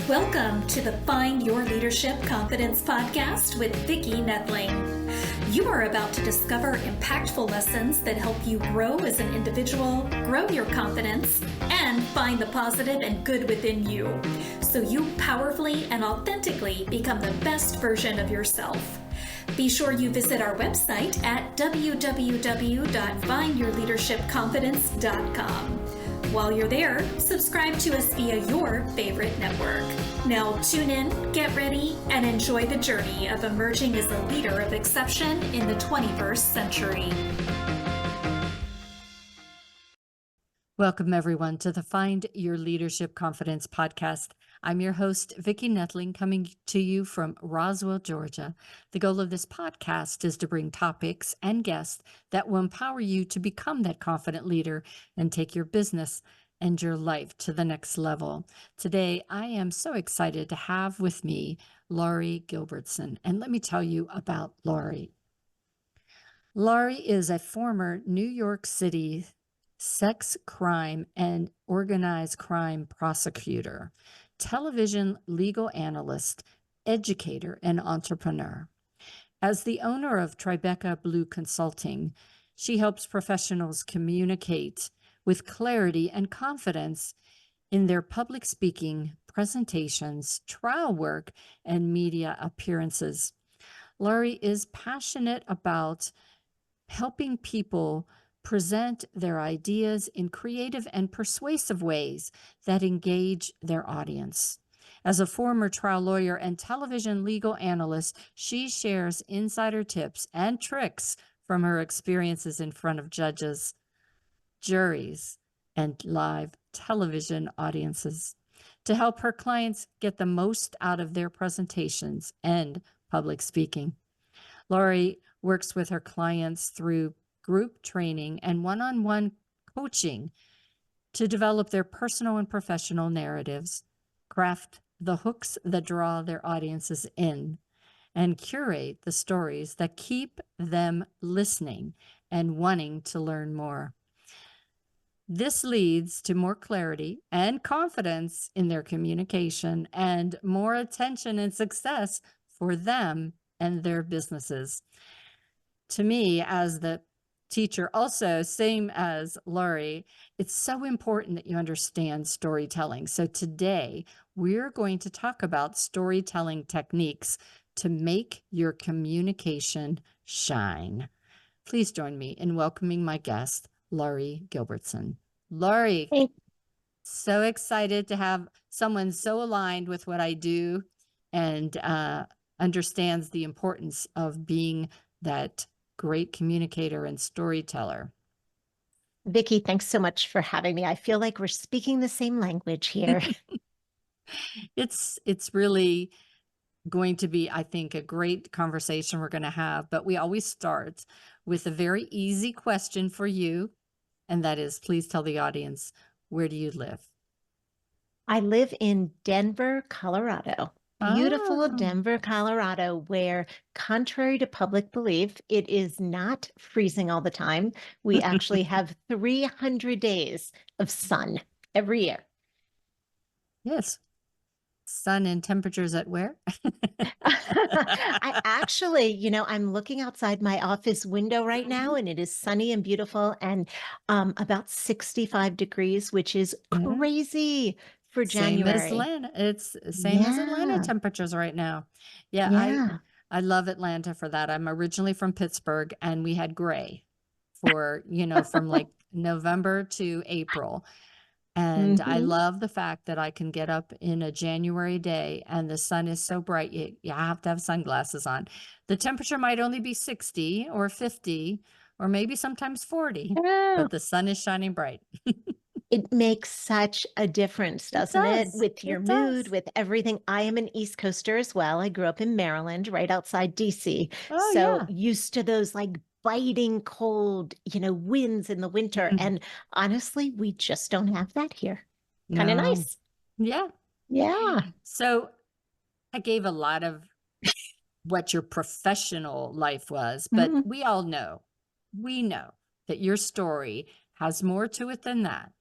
Welcome to the Find Your Leadership Confidence podcast with Vicki Noethling. You are about to discover impactful lessons that help you grow as an individual, grow your confidence, and find the positive and good within you, so you powerfully and authentically become the best version of yourself. Be sure you visit our website at www.findyourleadershipconfidence.com. While you're there, subscribe to us via your favorite network. Now tune in, get ready, and enjoy the journey of emerging as a leader of exception in the 21st century. Welcome, everyone, to the Find Your Leadership Confidence podcast. I'm your host, Vicki Noethling, coming to you from Roswell, Georgia. The goal of this podcast is to bring topics and guests that will empower you to become that confident leader and take your business and your life to the next level. Today, I am so excited to have with me Laurie Gilbertson. And let me tell you about Laurie. Laurie is a former New York City sex crime and organized crime prosecutor, television legal analyst, educator, and entrepreneur. As the owner of Tribeca Blue Consulting, she helps professionals communicate with clarity and confidence in their public speaking, presentations, trial work, and media appearances. Laurie is passionate about helping people present their ideas in creative and persuasive ways that engage their audience. As a former trial lawyer and television legal analyst, she shares insider tips and tricks from her experiences in front of judges, juries, and live television audiences to help her clients get the most out of their presentations and public speaking. Laurie works with her clients through group training and one-on-one coaching to develop their personal and professional narratives, craft the hooks that draw their audiences in, and curate the stories that keep them listening and wanting to learn more. This leads to more clarity and confidence in their communication and more attention and success for them and their businesses. To me, as the teacher, also same as Laurie, it's so important that you understand storytelling. So today we're going to talk about storytelling techniques to make your communication shine. Please join me in welcoming my guest, Laurie Gilbertson. Laurie, so excited to have someone so aligned with what I do and understands the importance of being that great communicator and storyteller. Vicki, thanks so much for having me. I feel like we're speaking the same language here. It's really going to be, I think, a great conversation we're going to have, but we always start with a very easy question for you, and that is, please tell the audience, where do you live? I live in Denver, Colorado. Beautiful Denver, Colorado, where, contrary to public belief, it is not freezing all the time. We actually have 300 days of sun every year. Yes. Sun and temperatures at where? I actually, I'm looking outside my office window right now, and it is sunny and beautiful and about 65 degrees, which is crazy for January. Same as Atlanta. It's same as Atlanta temperatures right now. Yeah. I love Atlanta for that. I'm originally from Pittsburgh, and we had gray for, from like November to April. And I love the fact that I can get up in a January day and the sun is so bright, you have to have sunglasses on. The temperature might only be 60 or 50 or maybe sometimes 40, but the sun is shining bright. It makes such a difference, doesn't it? With your mood, with everything. I am an East Coaster as well. I grew up in Maryland, right outside DC. Used to those like biting cold, winds in the winter. And honestly, we just don't have that here. Kind of nice. Yeah. Yeah. So I gave a lot of what your professional life was, but we know that your story has more to it than that.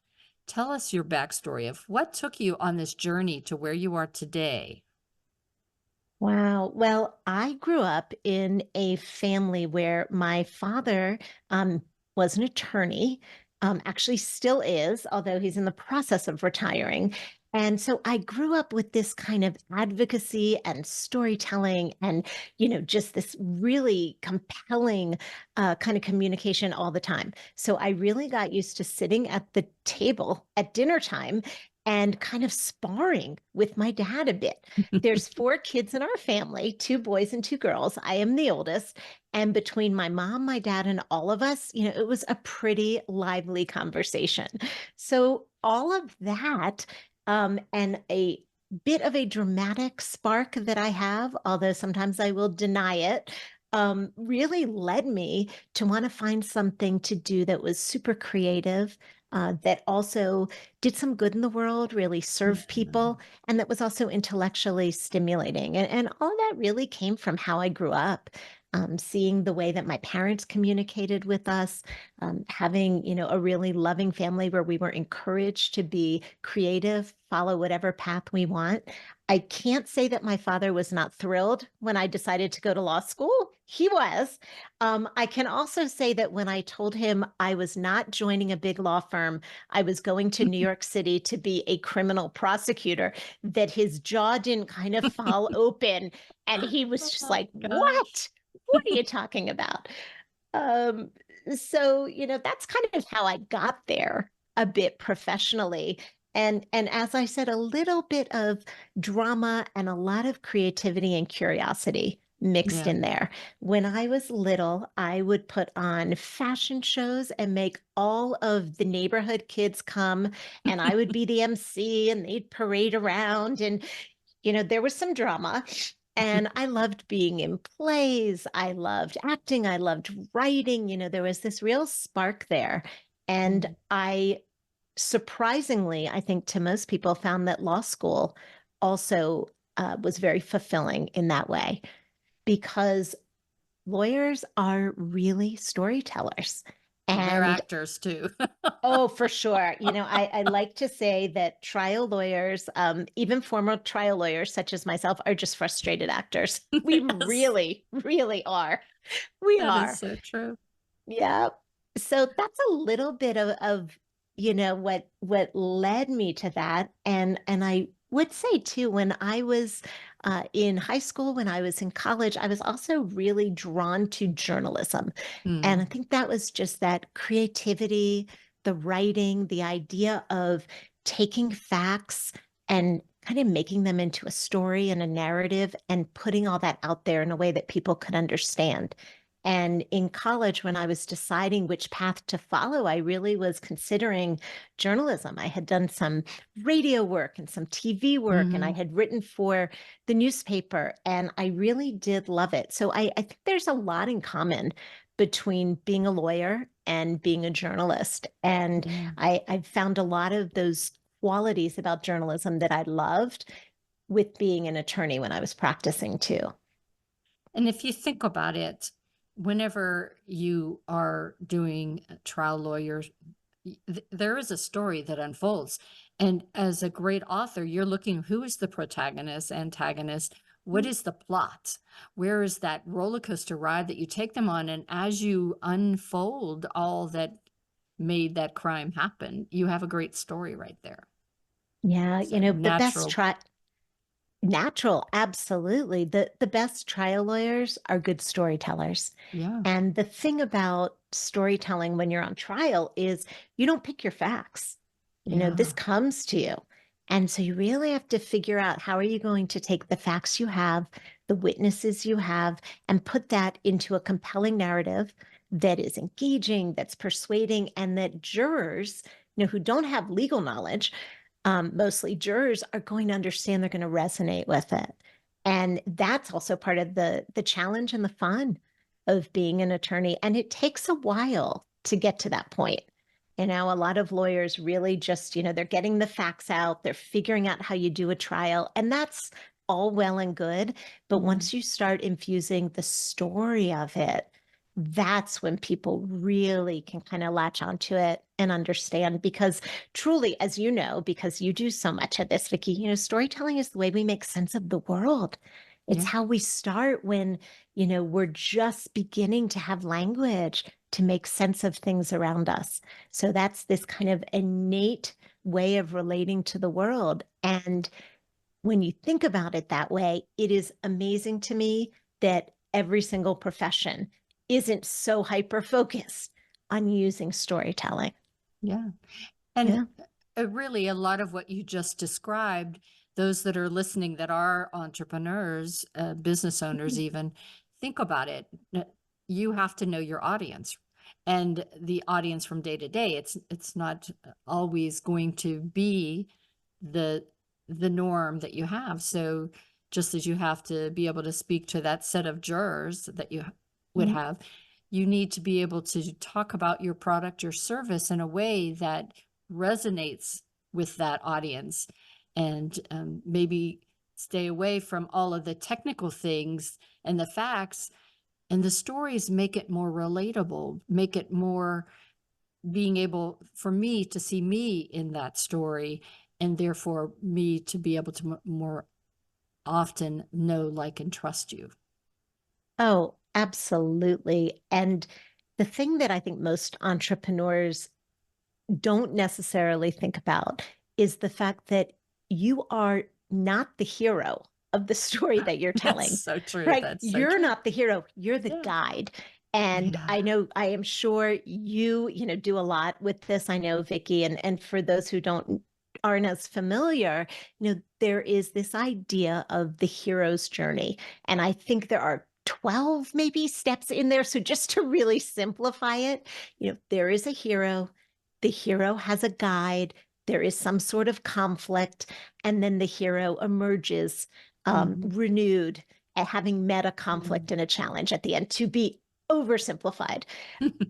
tell us your backstory of what took you on this journey to where you are today. Wow. Well, I grew up in a family where my father was an attorney, actually still is, although he's in the process of retiring. And so I grew up with this kind of advocacy and storytelling and, just this really compelling kind of communication all the time. So I really got used to sitting at the table at dinner time and kind of sparring with my dad a bit. There's 4 kids in our family, 2 boys and 2 girls. I am the oldest. And between my mom, my dad, and all of us, it was a pretty lively conversation. So all of that, and a bit of a dramatic spark that I have, although sometimes I will deny it, really led me to want to find something to do that was super creative, that also did some good in the world, really served people, and that was also intellectually stimulating. And all of that really came from how I grew up. Seeing the way that my parents communicated with us, having, a really loving family where we were encouraged to be creative, follow whatever path we want. I can't say that my father was not thrilled when I decided to go to law school. He was. I can also say that when I told him I was not joining a big law firm, I was going to New York City to be a criminal prosecutor, that his jaw didn't kind of fall open. And he was just like, what? What are you talking about? Um, so, that's kind of how I got there a bit professionally. And as I said, a little bit of drama and a lot of creativity and curiosity mixed in there. When I was little, I would put on fashion shows and make all of the neighborhood kids come, and I would be the MC and they'd parade around. And there was some drama. And I loved being in plays. I loved acting. I loved writing. There was this real spark there. And I surprisingly, I think to most people, found that law school also was very fulfilling in that way, because lawyers are really storytellers. They're And actors too. oh, for sure. I like to say that trial lawyers, even former trial lawyers such as myself, are just frustrated actors. We really, really are. We That are. is so true. Yeah. So that's a little bit of what led me to that. And I would say too, when I was in high school, when I was in college, I was also really drawn to journalism. And I think that was just that creativity, the writing, the idea of taking facts and kind of making them into a story and a narrative and putting all that out there in a way that people could understand. And in college, when I was deciding which path to follow, I really was considering journalism. I had done some radio work and some TV work, and I had written for the newspaper, and I really did love it. So I think there's a lot in common between being a lawyer and being a journalist. And I found a lot of those qualities about journalism that I loved with being an attorney when I was practicing too. And if you think about it, whenever you are doing trial lawyers, there is a story that unfolds. And as a great author, you're looking, who is the protagonist, antagonist? What is the plot? Where is that roller coaster ride that you take them on? And as you unfold all that made that crime happen, you have a great story right there. Yeah, So the best natural, absolutely. The best trial lawyers are good storytellers. Yeah. And the thing about storytelling when you're on trial is you don't pick your facts. This comes to you. And so you really have to figure out, how are you going to take the facts you have, the witnesses you have, and put that into a compelling narrative that is engaging, that's persuading, and that jurors, who don't have legal knowledge, mostly jurors, are going to understand, they're going to resonate with it. And that's also part of the challenge and the fun of being an attorney. And it takes a while to get to that point. A lot of lawyers really just, they're getting the facts out, they're figuring out how you do a trial, and that's all well and good. But once you start infusing the story of it, that's when people really can kind of latch onto it and understand. Because truly, as you know, because you do so much of this, Vicki, storytelling is the way we make sense of the world. It's how we start when, we're just beginning to have language to make sense of things around us. So that's this kind of innate way of relating to the world. And when you think about it that way, it is amazing to me that every single profession isn't so hyper-focused on using storytelling. Yeah. And really, a lot of what you just described, those that are listening that are entrepreneurs, business owners even, think about it. You have to know your audience and the audience from day to day. It's not always going to be the norm that you have. So just as you have to be able to speak to that set of jurors that you would have, you need to be able to talk about your product or service in a way that resonates with that audience, and maybe stay away from all of the technical things and the facts, and the stories make it more relatable, make it more being able for me to see me in that story, and therefore me to be able to more often know, like, and trust you. Oh, absolutely. And the thing that I think most entrepreneurs don't necessarily think about is the fact that you are not the hero of the story that you're telling. That's so true. Right? That's so You're true. not the hero, you're the guide. And I am sure you do a lot with this. I know, Vicki, and for those who aren't as familiar, there is this idea of the hero's journey. And I think there are 12 maybe steps in there. So just to really simplify it, there is a hero, the hero has a guide, there is some sort of conflict, and then the hero emerges renewed at having met a conflict and a challenge at the end, to be oversimplified.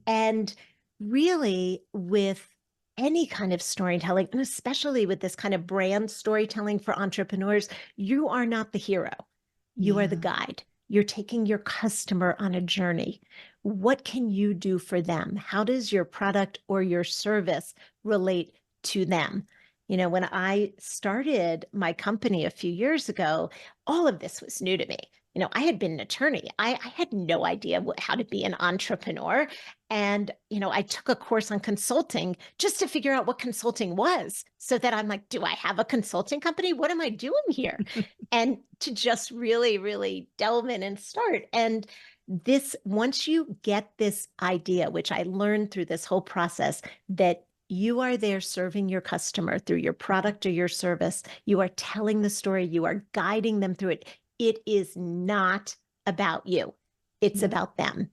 And really, with any kind of storytelling, and especially with this kind of brand storytelling for entrepreneurs, you are not the hero. You are the guide. You're taking your customer on a journey. What can you do for them? How does your product or your service relate to them? When I started my company a few years ago, all of this was new to me. I had been an attorney. I had no idea how to be an entrepreneur. And, I took a course on consulting just to figure out what consulting was, so that I'm like, do I have a consulting company? What am I doing here? And to just really, really delve in and start. And once you get this idea, which I learned through this whole process, that you are there serving your customer through your product or your service, you are telling the story, you are guiding them through it. It is not about you. It's about them.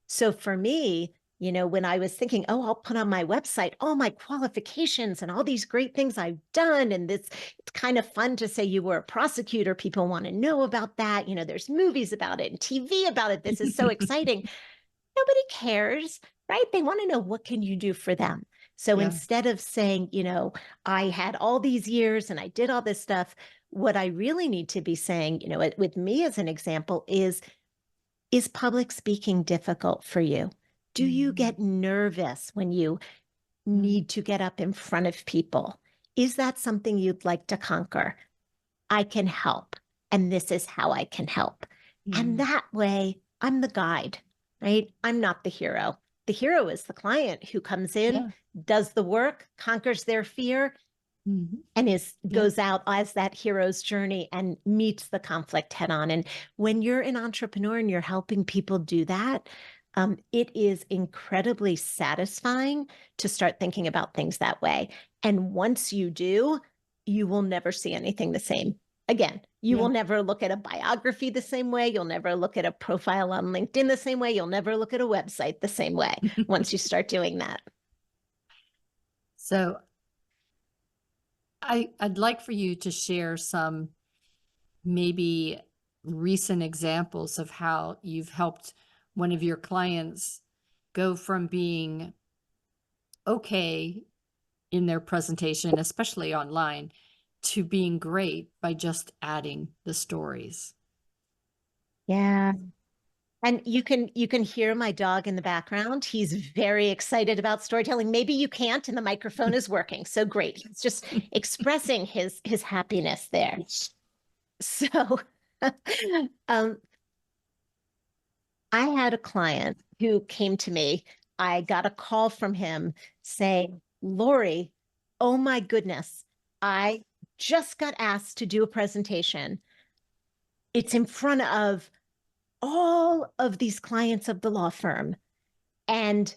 So for me, when I was thinking, oh, I'll put on my website all my qualifications and all these great things I've done, and it's kind of fun to say you were a prosecutor. People want to know about that. There's movies about it and TV about it. This is so exciting. Nobody cares, right? They want to know, what can you do for them? So instead of saying, I had all these years and I did all this stuff, what I really need to be saying, with me as an example, is public speaking difficult for you? Do you get nervous when you need to get up in front of people? Is that something you'd like to conquer? I can help, and this is how I can help. And that way, I'm the guide, right? I'm not the hero. The hero is the client who comes in, does the work, conquers their fear, and goes out as that hero's journey and meets the conflict head on. And when you're an entrepreneur and you're helping people do that, it is incredibly satisfying to start thinking about things that way. And once you do, you will never see anything the same again. You will never look at a biography the same way. You'll never look at a profile on LinkedIn the same way. You'll never look at a website the same way once you start doing that. So I'd like for you to share some maybe recent examples of how you've helped one of your clients go from being okay in their presentation, especially online, to being great by just adding the stories. Yeah. And you can hear my dog in the background. He's very excited about storytelling. Maybe you can't, and the microphone is working. So great. He's just expressing his happiness there. So I had a client who came to me. I got a call from him saying, Laurie, oh my goodness, I just got asked to do a presentation. It's in front of all of these clients of the law firm. And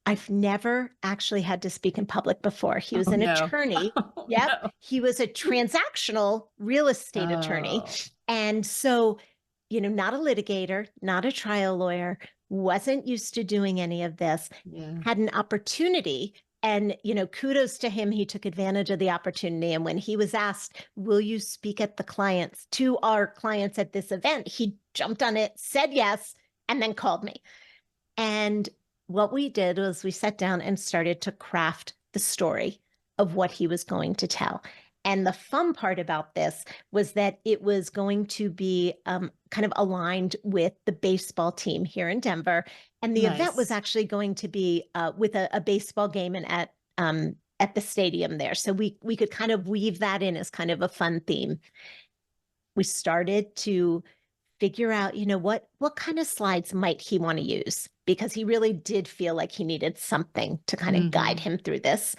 I've never actually had to speak in public before. He was an attorney. Yep. No. He was a transactional real estate attorney. And so, not a litigator, not a trial lawyer, wasn't used to doing any of this, had an opportunity. And, kudos to him. He took advantage of the opportunity. And when he was asked, will you speak to our clients at this event? He jumped on it, said yes, and then called me. And what we did was we sat down and started to craft the story of what he was going to tell. And the fun part about this was that it was going to be kind of aligned with the baseball team here in Denver. And the event was actually going to be with a baseball game and at the stadium there. So we could kind of weave that in as kind of a fun theme. We started to figure out, what kind of slides might he want to use, because he really did feel like he needed something to kind of guide him through this.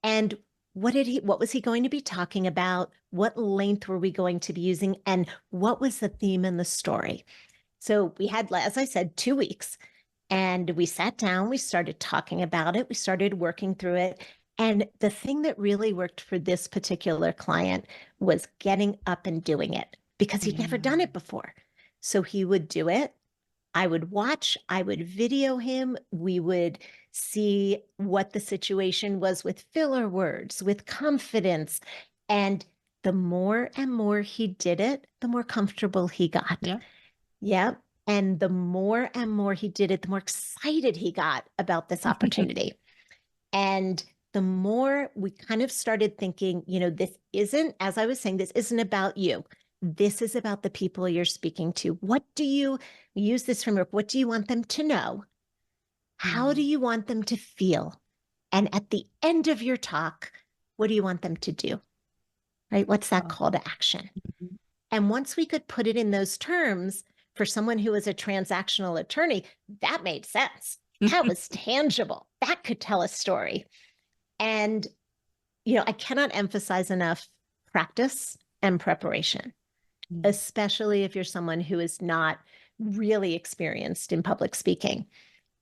And what was he going to be talking about? What length were we going to be using? And what was the theme in the story? So we had, as I said, 2 weeks, and we sat down, we started talking about it. We started working through it. And the thing that really worked for this particular client was getting up and doing it, because he'd never done it before. So he would do it. I would watch, I would video him. We would see what the situation was with filler words, with confidence. And the more and more he did it, the more comfortable he got. Yeah. And the more and more he did it, the more excited he got about this opportunity. And the more we kind of started thinking, this isn't, as I was saying, this isn't about you. This is about the people you're speaking to. What do you use this framework? What do you want them to know? How do you want them to feel? And at the end of your talk, what do you want them to do? Right? What's that call to action? And once we could put it in those terms, for someone who is a transactional attorney, that made sense. That was tangible. That could tell a story. And, I cannot emphasize enough practice and preparation, especially if you're someone who is not really experienced in public speaking.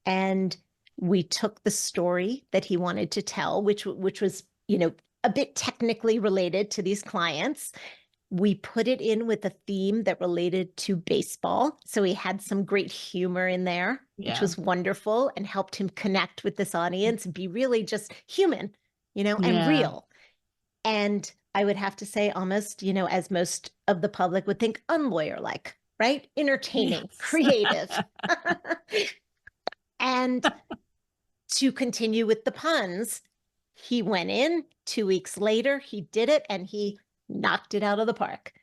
And we took the story that he wanted to tell, which was, a bit technically related to these clients. We put it in with a theme that related to baseball. So he had some great humor in there, which was wonderful, and helped him connect with this audience and be really just human, and real. And I would have to say almost, as most of the public would think, unlawyer-like, right? Entertaining, creative. And to continue with the puns, he went in 2 weeks later, he did it, and he knocked it out of the park.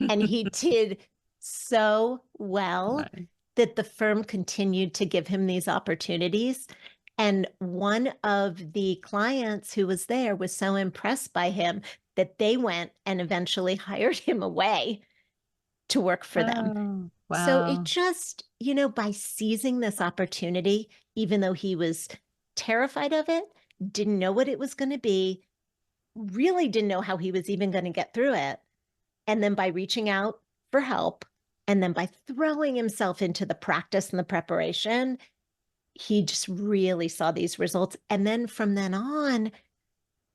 And he did so well that the firm continued to give him these opportunities. And one of the clients who was there was so impressed by him that they went and eventually hired him away to work for them. Wow. So it just, by seizing this opportunity, even though he was terrified of it, didn't know what it was going to be, really didn't know how he was even going to get through it. And then by reaching out for help, and then by throwing himself into the practice and the preparation, he just really saw these results. And then from then on,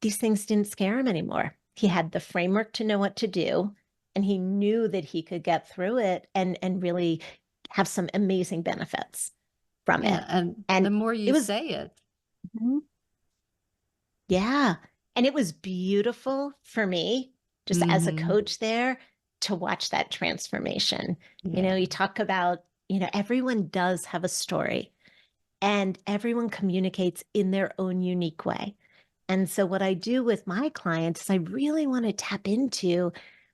these things didn't scare him anymore. He had the framework to know what to do, and he knew that he could get through it and really have some amazing benefits from it. And the more you say it. Yeah. And it was beautiful for me, just as a coach there, to watch that transformation. You talk about, everyone does have a story, and everyone communicates in their own unique way. And so what I do with my clients is I really want to tap into,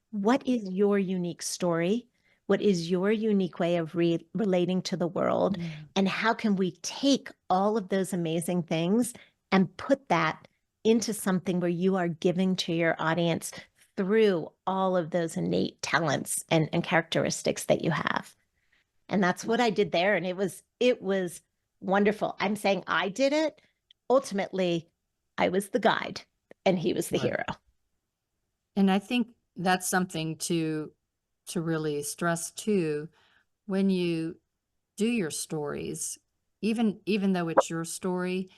what is your unique story? What is your unique way of relating to the world? And how can we take all of those amazing things and put that into something where you are giving to your audience through all of those innate talents and characteristics that you have? And that's what I did there. And it was wonderful. I'm saying I did it. Ultimately, I was the guide and he was the hero. And I think that's something to really stress too. When you do your stories, even though it's your story,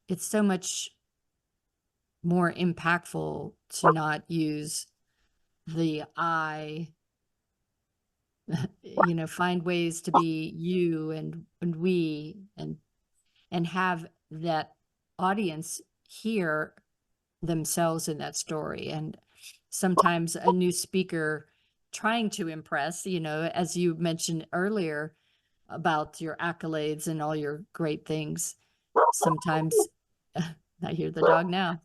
it's so much more impactful to not use the I, find ways to be you and we, and have that audience hear themselves in that story. And sometimes a new speaker trying to impress, as you mentioned earlier about your accolades and all your great things, sometimes I hear the dog now.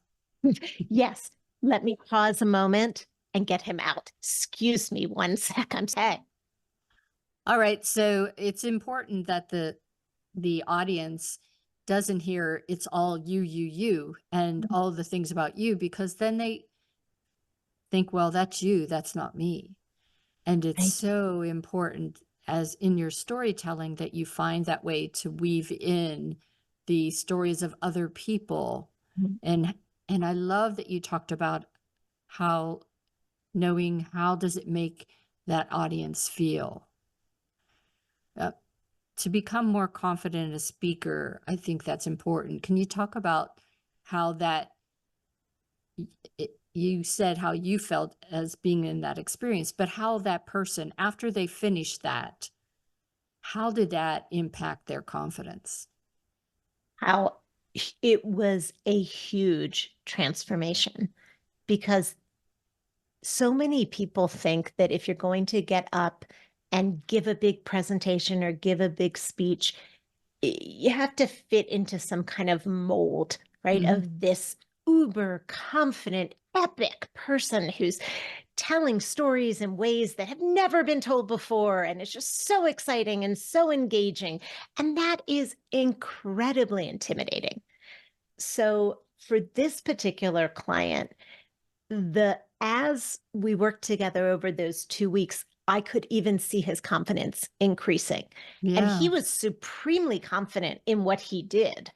Yes. Let me pause a moment and get him out. Excuse me 1 sec. I'm saying. All right. So it's important that the audience doesn't hear it's all you, and all the things about you, because then they think, well, that's you, that's not me. And it's so important, as in your storytelling, that you find that way to weave in the stories of other people. And I love that you talked about how knowing how does it make that audience feel. To become more confident as a speaker, I think that's important. Can you talk about how that, you said how you felt as being in that experience, but how that person, after they finished that, how did that impact their confidence? How it was a huge transformation, because so many people think that if you're going to get up and give a big presentation or give a big speech, you have to fit into some kind of mold, right? Of this uber confident, epic person who's telling stories in ways that have never been told before. And it's just so exciting and so engaging. And that is incredibly intimidating. So for this particular client, as we worked together over those 2 weeks, I could even see his confidence increasing. And he was supremely confident in what he did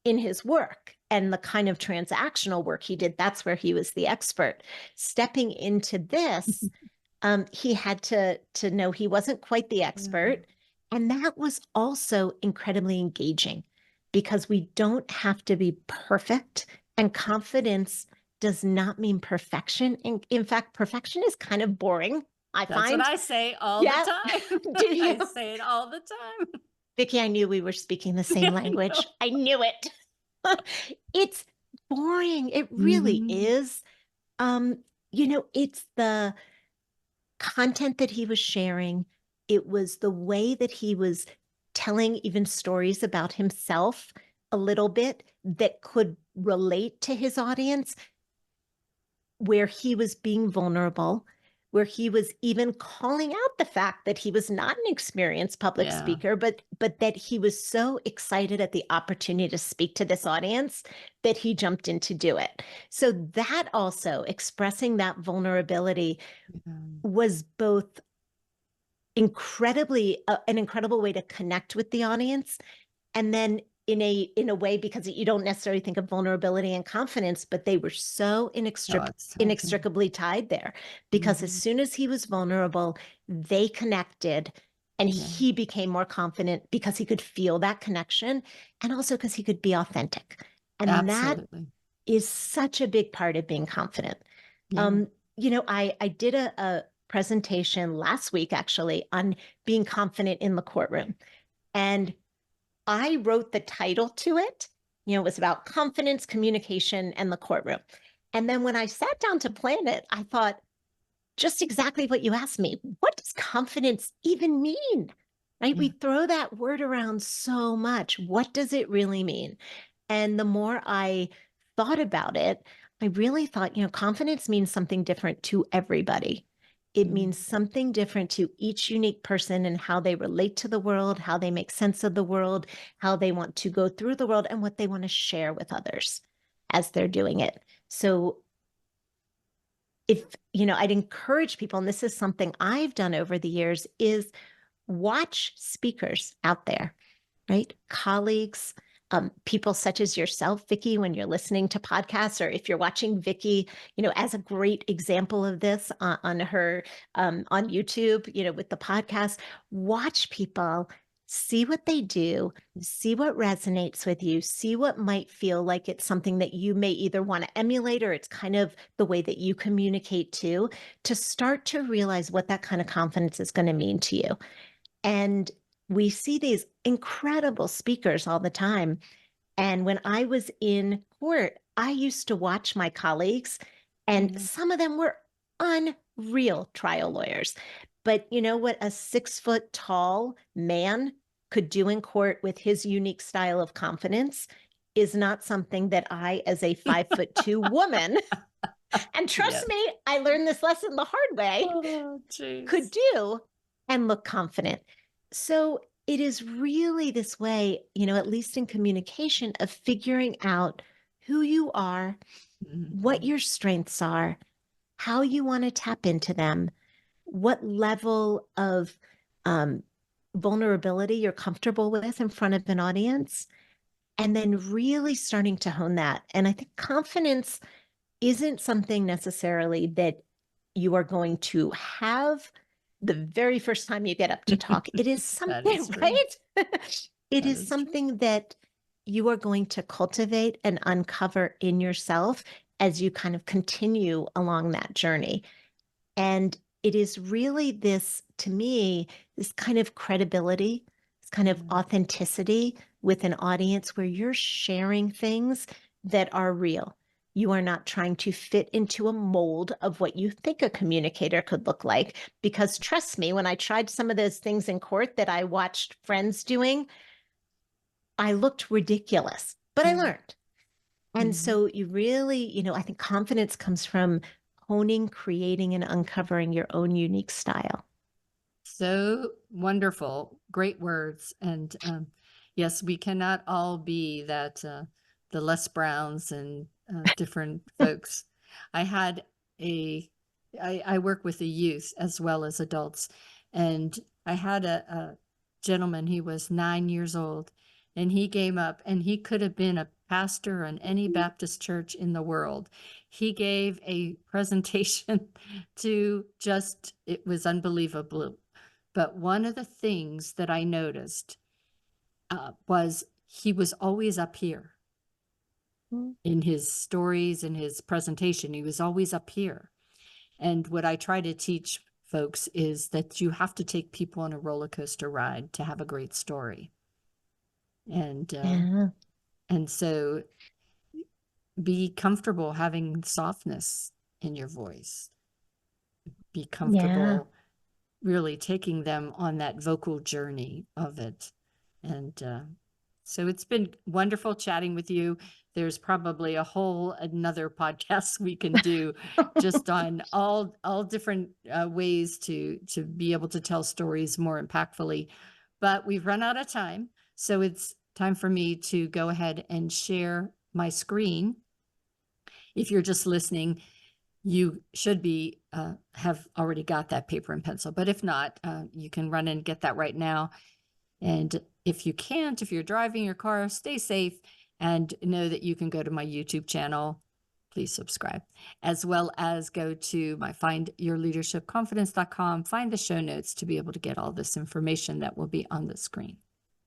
in his work and the kind of transactional work he did. That's where he was the expert. Stepping into this, he had to know he wasn't quite the expert. And that was also incredibly engaging, because we don't have to be perfect, and confidence does not mean perfection. In fact, perfection is kind of boring, I find. That's what I say all the time. Do you? I say it all the time. Vicki, I knew we were speaking the same language. I knew it. It's boring. It really is. It's the content that he was sharing. It was the way that he was telling even stories about himself a little bit that could relate to his audience, where he was being vulnerable, where he was even calling out the fact that he was not an experienced public speaker, but that he was so excited at the opportunity to speak to this audience that he jumped in to do it. So that also, expressing that vulnerability, was both an incredible way to connect with the audience, and then in a way, because you don't necessarily think of vulnerability and confidence, but they were so inextricably tied there, because as soon as he was vulnerable, they connected, and he became more confident because he could feel that connection, and also because he could be authentic. And that is such a big part of being confident. I did a presentation last week, actually, on being confident in the courtroom. And I wrote the title to it. It was about confidence, communication, and the courtroom. And then when I sat down to plan it, I thought, just exactly what you asked me. What does confidence even mean? Right? We throw that word around so much. What does it really mean? And the more I thought about it, I really thought, confidence means something different to everybody. It means something different to each unique person and how they relate to the world, how they make sense of the world, how they want to go through the world, and what they want to share with others as they're doing it. So if, I'd encourage people, and this is something I've done over the years, is watch speakers out there, right? Colleagues, people such as yourself, Vicki, when you're listening to podcasts, or if you're watching Vicki, as a great example of this on her, on YouTube, with the podcast, watch people, see what they do, see what resonates with you, see what might feel like it's something that you may either want to emulate, or it's kind of the way that you communicate too, to start to realize what that kind of confidence is going to mean to you. And we see these incredible speakers all the time. And when I was in court, I used to watch my colleagues, and some of them were unreal trial lawyers. But you know what a 6-foot tall man could do in court with his unique style of confidence is not something that I, as a 5'2" woman, and trust me, I learned this lesson the hard way, could do and look confident. So it is really this way, at least in communication, of figuring out who you are, what your strengths are, how you want to tap into them, what level of vulnerability you're comfortable with in front of an audience, and then really starting to hone that. And I think confidence isn't something necessarily that you are going to have the very first time you get up to talk. It is something, right? It is something that you are going to cultivate and uncover in yourself as you kind of continue along that journey. And it is really this, to me, this kind of credibility, this kind of authenticity with an audience where you're sharing things that are real. You are not trying to fit into a mold of what you think a communicator could look like. Because trust me, when I tried some of those things in court that I watched friends doing, I looked ridiculous, but I learned. And so you really, I think confidence comes from honing, creating, and uncovering your own unique style. So wonderful. Great words. And yes, we cannot all be that, the Les Browns and different folks. I work with the youth as well as adults. And I had a gentleman, he was 9 years old, and he came up, and he could have been a pastor in any Baptist church in the world. He gave a presentation it was unbelievable. But one of the things that I noticed was he was always up here. In his stories, in his presentation, he was always up here. And what I try to teach folks is that you have to take people on a roller coaster ride to have a great story. And so be comfortable having softness in your voice. Be comfortable really taking them on that vocal journey of it. And so it's been wonderful chatting with you. There's probably another podcast we can do just on all different ways to be able to tell stories more impactfully. But we've run out of time. So it's time for me to go ahead and share my screen. If you're just listening, you should be have already got that paper and pencil. But if not, you can run and get that right now. And if you can't, if you're driving your car, stay safe and know that you can go to my YouTube channel. Please subscribe, as well as go to my findyourleadershipconfidence.com, find the show notes to be able to get all this information that will be on the screen.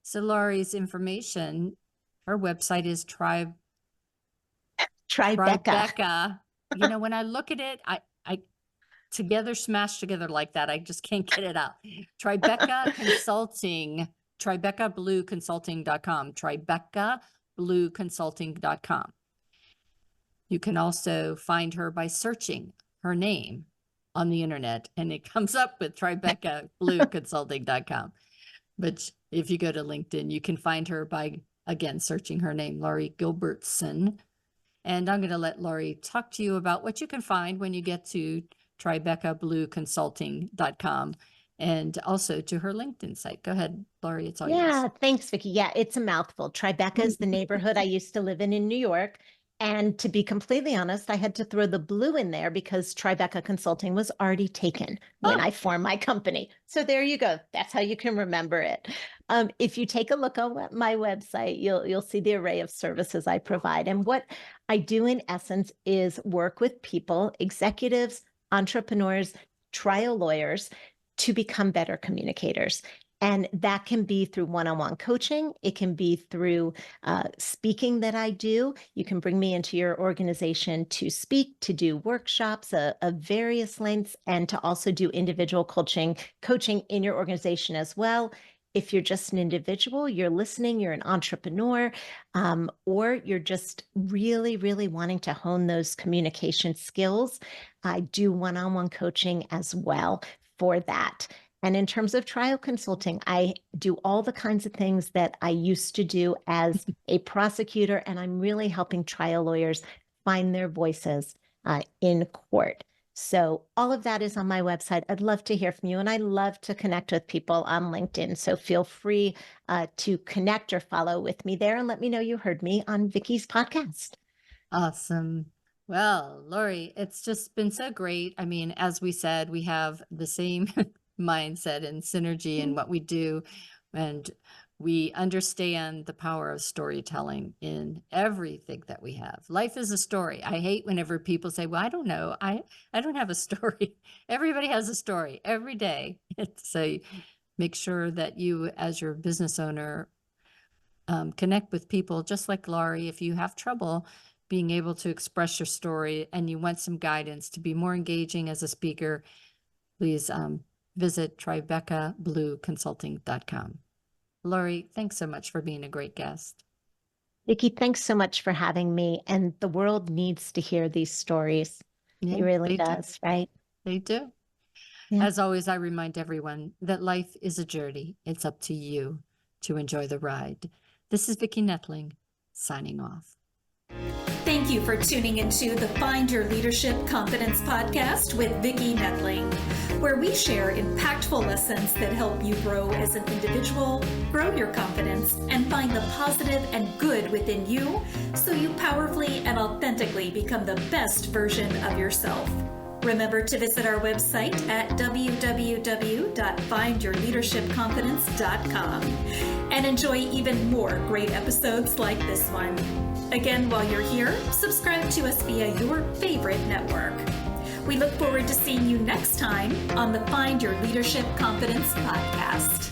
So Laurie's information, her website is Tribeca. When I look at it, I smashed together like that, I just can't get it out. Tribeca Consulting, TribecaBlueConsulting.com, TribecaBlueConsulting.com. You can also find her by searching her name on the internet, and it comes up with TribecaBlueConsulting.com. But if you go to LinkedIn, you can find her by, again, searching her name, Laurie Gilbertson. And I'm going to let Laurie talk to you about what you can find when you get to tribecablueconsulting.com, and also to her LinkedIn site. Go ahead, Laurie, it's all yours. Yeah, thanks, Vicki. Yeah, it's a mouthful. Tribeca is the neighborhood I used to live in New York. And to be completely honest, I had to throw the blue in there because Tribeca Consulting was already taken when I formed my company. So there you go. That's how you can remember it. If you take a look on my website, you'll see the array of services I provide. And what I do in essence is work with people, executives, entrepreneurs, trial lawyers, to become better communicators. And that can be through one-on-one coaching. It can be through speaking that I do. You can bring me into your organization to speak, to do workshops of various lengths, and to also do individual coaching in your organization as well. If you're just an individual, you're listening, you're an entrepreneur, or you're just really, really wanting to hone those communication skills, I do one-on-one coaching as well for that. And in terms of trial consulting, I do all the kinds of things that I used to do as a prosecutor, and I'm really helping trial lawyers find their voices in court. So all of that is on my website. I'd love to hear from you, and I love to connect with people on LinkedIn. So feel free to connect or follow with me there, and let me know you heard me on Vicki's podcast. Awesome. Well, Laurie, it's just been so great. I mean, as we said, we have the same mindset and synergy in what we do, and we understand the power of storytelling in everything that we have. Life is a story. I hate whenever people say, well, I don't know, I don't have a story. Everybody has a story every day. So make sure that you, as your business owner, connect with people just like Laurie. If you have trouble being able to express your story and you want some guidance to be more engaging as a speaker, please visit tribecablueconsulting.com. Laurie, thanks so much for being a great guest. Vicki, thanks so much for having me. And the world needs to hear these stories. Yeah, it really does, right? They do. Yeah. As always, I remind everyone that life is a journey. It's up to you to enjoy the ride. This is Vicki Noethling, signing off. Thank you for tuning into the Find Your Leadership Confidence podcast with Vicki Noethling, where we share impactful lessons that help you grow as an individual, grow your confidence, and find the positive and good within you so you powerfully and authentically become the best version of yourself. Remember to visit our website at www.findyourleadershipconfidence.com and enjoy even more great episodes like this one. Again, while you're here, subscribe to us via your favorite network. We look forward to seeing you next time on the Find Your Leadership Confidence podcast.